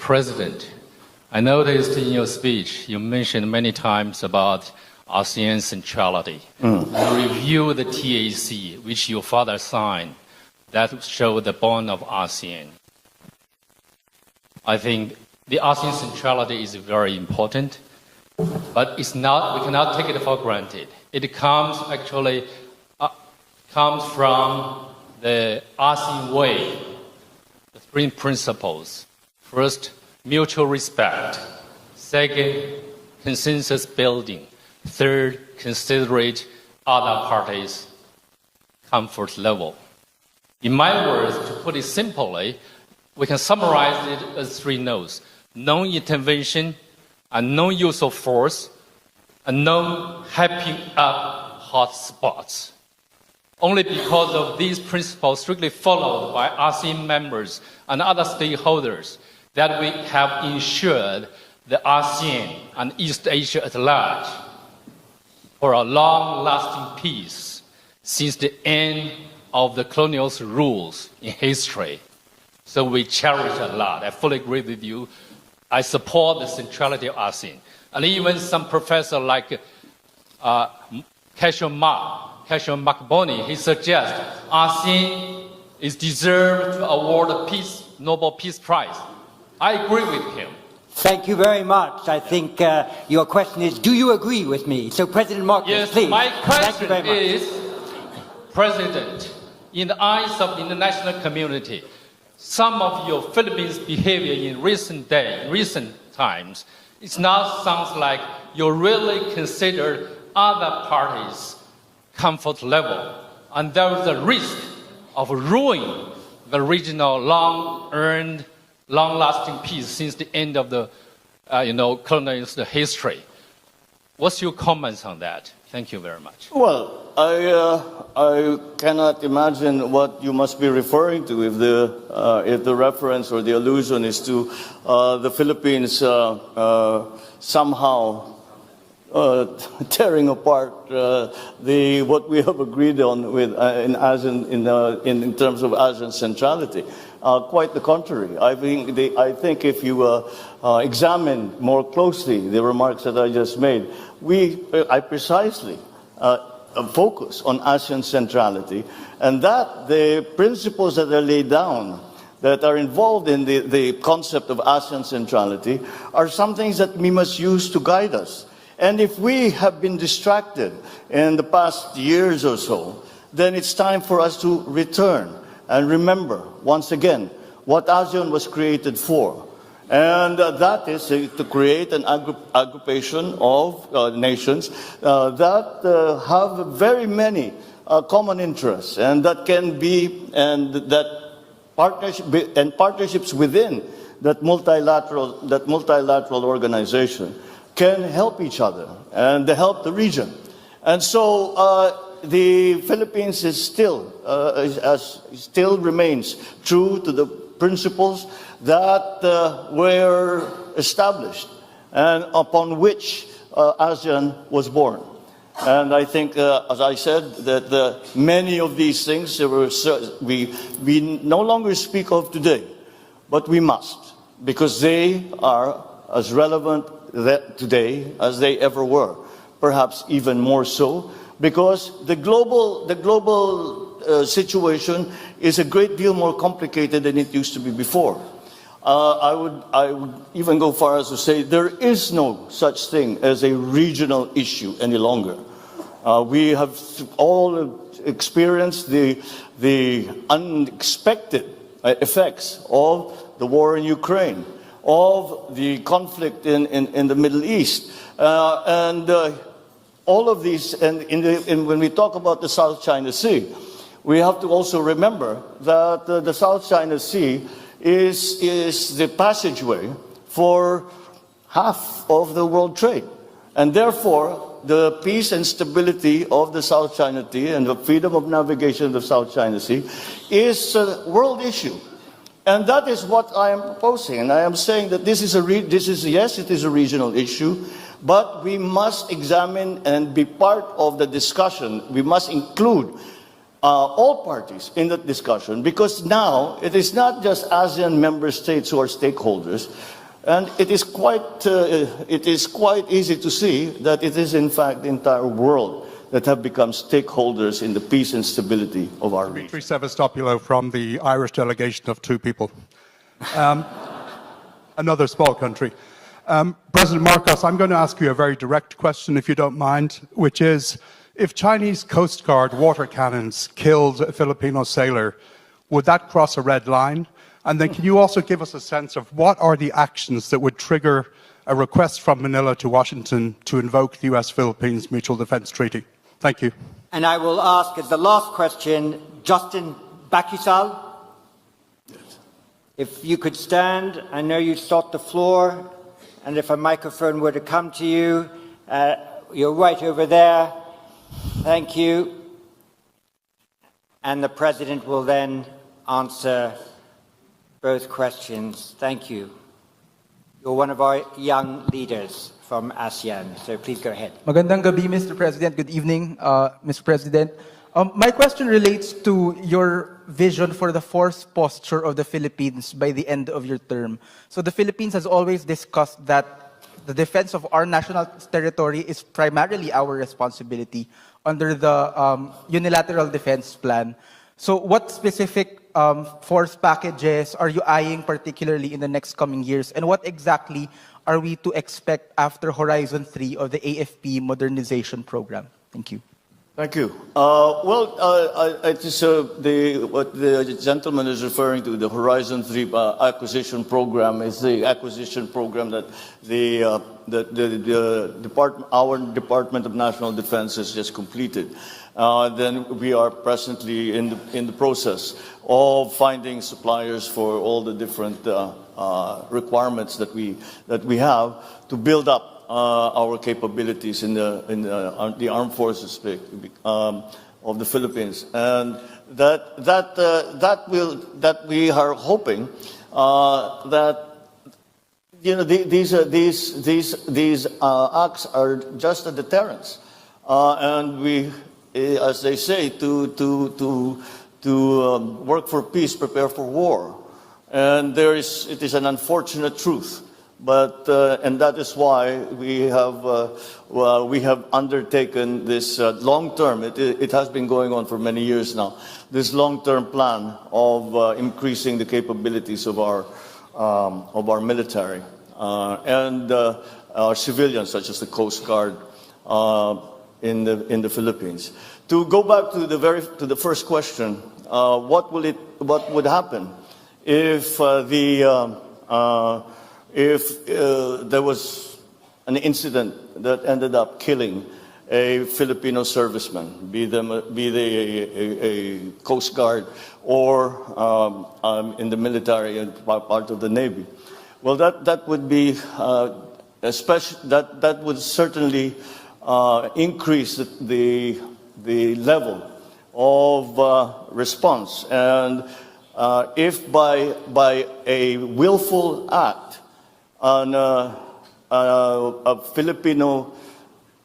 President, I noticed in your speech you mentioned many times about ASEAN centrality. You review the TAC, which your father signed, that show the bond of ASEAN. I think the ASEAN centrality is very important, but it's not, we cannot take it for granted. It comes from the ASEAN way, the three principles. First, mutual respect. Second, consensus building. Third, considerate other parties' comfort level. In my words, to put it simply, we can summarize it as three no's: non-intervention, and non-use of force, and non-hyping up hot spots. Only because of these principles strictly followed by ASEAN members and other stakeholders that we have ensured the ASEAN and East Asia at large for a long-lasting peace since the end of the colonial rules in history. So we cherish a lot. I fully agree with you. I support the centrality of ASEAN. And even some professor like Cashion Makboni, he suggests ASEAN is deserved to award a Nobel Peace Prize. I agree with him. Thank you very much. I think your question is, do you agree with me? So President Marcos, yes, please. My question is, President, in the eyes of the international community, some of your Philippines behavior in recent times, it now sounds like you really consider other parties' comfort level, and there is a risk of ruining the regional long-earned, long-lasting peace since the end of the colonial history. What's your comments on that? Thank you very much. Well, I cannot imagine what you must be referring to if the reference or the allusion is to the Philippines somehow tearing apart what we have agreed on with in ASEAN in terms of ASEAN centrality. Quite the contrary. I think if you examine more closely the remarks that I just made, I precisely focus on ASEAN centrality, and that the principles that are laid down that are involved in the concept of ASEAN centrality are some things that we must use to guide us. And if we have been distracted in the past years or so, then it's time for us to return and remember, once again, what ASEAN was created for. And that is to create an aggregation of nations that have very many common interests, and that can be, and that partnerships within that multilateral organization can help each other and help the region. And so the Philippines is still remains true to the principles that were established and upon which ASEAN was born. And I think, as I said, that many of these things we no longer speak of today, but we must, because they are as relevant today as they ever were, perhaps even more so, because the global situation is a great deal more complicated than it used to be before. I would even go far as to say there is no such thing as a regional issue any longer. We have all experienced the unexpected effects of the war in Ukraine, of the conflict in the Middle East, and all of these. And when we talk about the South China Sea, we have to also remember that the South China Sea is the passageway for half of the world trade. And therefore, the peace and stability of the South China Sea and the freedom of navigation of the South China Sea is a world issue. And that is what I am proposing. And I am saying that yes, it is a regional issue, but we must examine and be part of the discussion. We must include all parties in that discussion, because now it is not just ASEAN member states who are stakeholders. And it is quite easy to see that it is in fact the entire world that have become stakeholders in the peace and stability of our region. Dimitri Sevastopoulos from the Irish delegation of two people. Another small country. President Marcos, I'm going to ask you a very direct question, if you don't mind, which is, if Chinese Coast Guard water cannons killed a Filipino sailor, would that cross a red line? And then can you also give us a sense of what are the actions that would trigger a request from Manila to Washington to invoke the US-Philippines Mutual Defense Treaty? Thank you. And I will ask as the last question, Justin Bakisal. If you could stand, I know you sought the floor, and if a microphone were to come to you, you're right over there. Thank you. And the President will then answer both questions. Thank you. You're one of our young leaders from ASEAN, so please go ahead. Magandang gabi, Mr. President. Good evening, Mr. President. My question relates to your vision for the force posture of the Philippines by the end of your term. So the Philippines has always discussed that the defense of our national territory is primarily our responsibility under the unilateral defense plan. So what specific force packages are you eyeing particularly in the next coming years? And what exactly are we to expect after Horizon 3 of the AFP Modernization Program? Thank you. Thank you. It is what the gentleman is referring to, the Horizon 3 acquisition program, is the acquisition program that our Department of National Defense has just completed. Then we are presently in the process of finding suppliers for all the different requirements that we have to build up our capabilities in the armed forces of the Philippines, and that we are hoping that these acts are just a deterrence, and we, as they say, to work for peace, prepare for war, and it is an unfortunate truth. But and that is why we have undertaken this long-term. It has been going on for many years now. This long-term plan of increasing the capabilities of our military and our civilians, such as the Coast Guard in the Philippines. To go back to the first question, what would happen if there was an incident that ended up killing a Filipino serviceman, be they a Coast Guard or in the military and part of the Navy? Well, that would be that would certainly increase the level of response, and if by a willful act on a Filipino,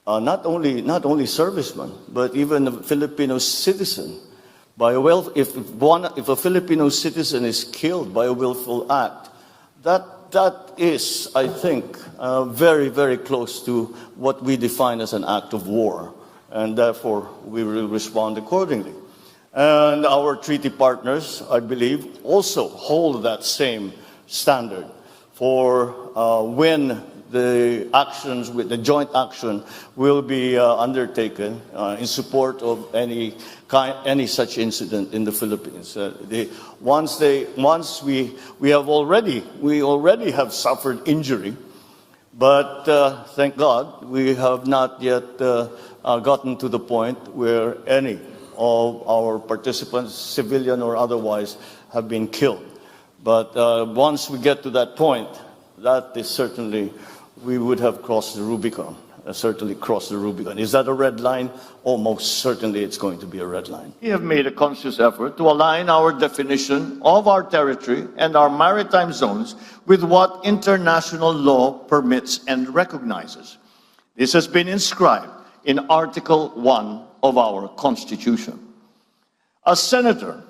not only serviceman, but even a Filipino citizen, if a Filipino citizen is killed by a willful act, that is, I think, very, very close to what we define as an act of war, and therefore we will respond accordingly. And our treaty partners, I believe, also hold that same standard for when the actions, with the joint action, will be undertaken in support of any such incident in the Philippines. Once we already have suffered injury, but thank God we have not yet gotten to the point where any of our participants, civilian or otherwise, have been killed. But once we get to that point, that is certainly, we would have crossed the Rubicon, certainly crossed the Rubicon. Is that a red line? Oh, most certainly it's going to be a red line. We have made a conscious effort to align our definition of our territory and our maritime zones with what international law permits and recognizes. This has been inscribed in Article 1 of our Constitution. As Senator,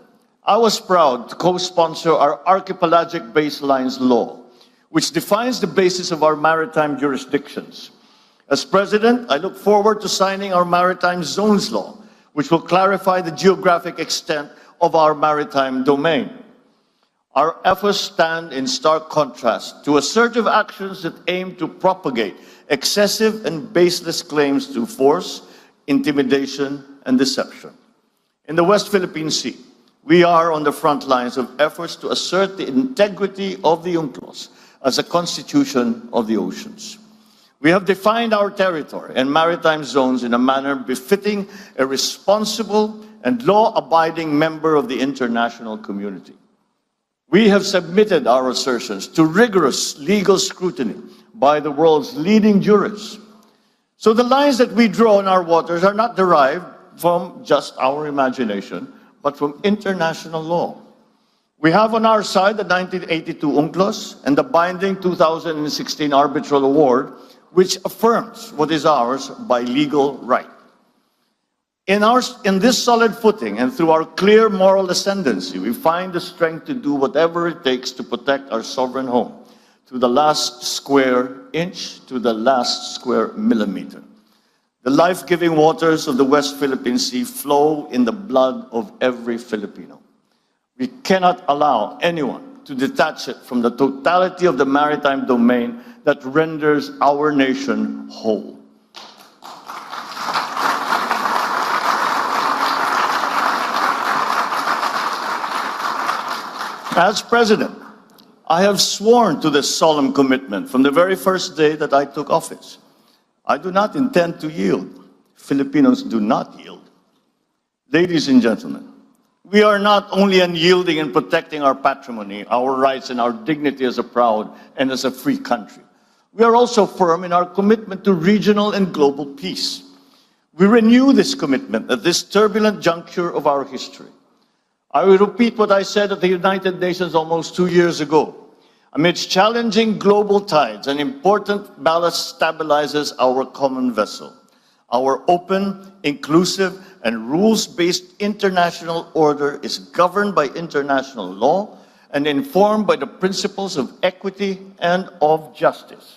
I was proud to co-sponsor our Archipelagic Baselines Law, which defines the basis of our maritime jurisdictions. As President, I look forward to signing our Maritime Zones Law, which will clarify the geographic extent of our maritime domain. Our efforts stand in stark contrast to assertive actions that aim to propagate excessive and baseless claims through force, intimidation, and deception. In the West Philippine Sea, we are on the front lines of efforts to assert the integrity of the UNCLOS as a constitution of the oceans. We have defined our territory and maritime zones in a manner befitting a responsible and law-abiding member of the international community. We have submitted our assertions to rigorous legal scrutiny by the world's leading jurists. So the lines that we draw in our waters are not derived from just our imagination, but from international law. We have on our side the 1982 UNCLOS and the binding 2016 arbitral award, which affirms what is ours by legal right. In this solid footing and through our clear moral ascendancy, we find the strength to do whatever it takes to protect our sovereign home, to the last square inch, to the last square millimeter. The life-giving waters of the West Philippine Sea flow in the blood of every Filipino. We cannot allow anyone to detach it from the totality of the maritime domain that renders our nation whole. As President, I have sworn to this solemn commitment from the very first day that I took office. I do not intend to yield. Filipinos do not yield. Ladies and gentlemen, we are not only unyielding in protecting our patrimony, our rights, and our dignity as a proud and as a free country. We are also firm in our commitment to regional and global peace. We renew this commitment at this turbulent juncture of our history. I will repeat what I said at the United Nations almost 2 years ago. Amidst challenging global tides, an important ballast stabilizes our common vessel. Our open, inclusive, and rules-based international order is governed by international law and informed by the principles of equity and of justice.